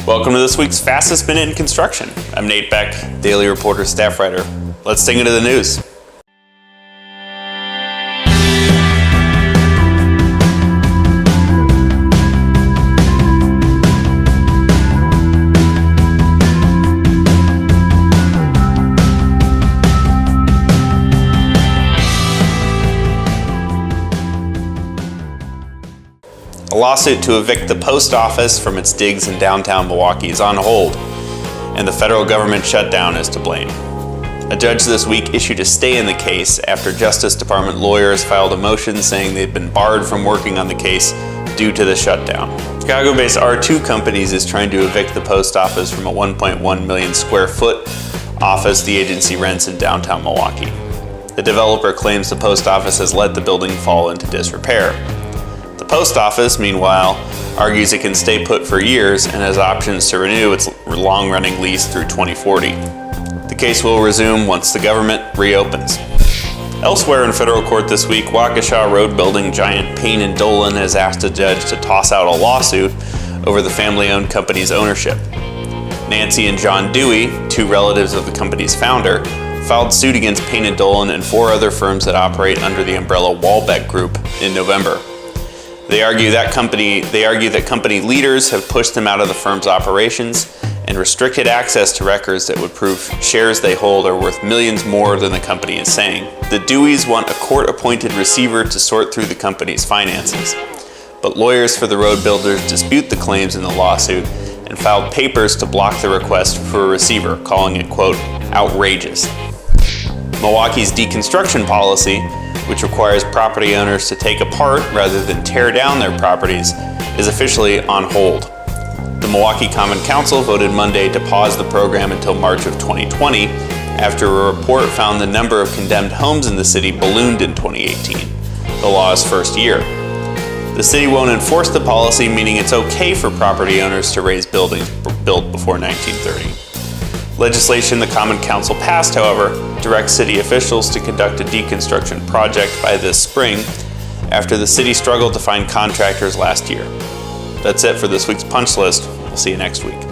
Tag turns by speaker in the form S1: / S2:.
S1: Welcome to this week's Fastest Minute in Construction. I'm Nate Beck, Daily Reporter staff writer. Let's dig into the news. A lawsuit to evict the post office from its digs in downtown Milwaukee is on hold, and the federal government shutdown is to blame. A judge this week issued a stay in the case after Justice Department lawyers filed a motion saying they'd been barred from working on the case due to the shutdown. Chicago-based R2 Companies is trying to evict the post office from a 1.1 million square foot office the agency rents in downtown Milwaukee. The developer claims the post office has let the building fall into disrepair. The post office, meanwhile, argues it can stay put for years and has options to renew its long-running lease through 2040. The case will resume once the government reopens. Elsewhere in federal court this week, Waukesha road building giant Payne and Dolan has asked a judge to toss out a lawsuit over the family-owned company's ownership. Nancy and John Dewey, two relatives of the company's founder, filed suit against Payne and Dolan and four other firms that operate under the umbrella Walbeck Group in November. They argue that company leaders have pushed them out of the firm's operations and restricted access to records that would prove shares they hold are worth millions more than the company is saying. The Deweys want a court-appointed receiver to sort through the company's finances, but lawyers for the road builders dispute the claims in the lawsuit and filed papers to block the request for a receiver, calling it, quote, outrageous. Milwaukee's deconstruction policy, which requires property owners to take apart rather than tear down their properties, is officially on hold. The Milwaukee Common Council voted Monday to pause the program until March of 2020 after a report found the number of condemned homes in the city ballooned in 2018, the law's first year. The city won't enforce the policy, meaning it's okay for property owners to raise buildings built before 1930. Legislation the Common Council passed, however, directs city officials to conduct a deconstruction project by this spring after the city struggled to find contractors last year. That's it for this week's Punch List. We'll see you next week.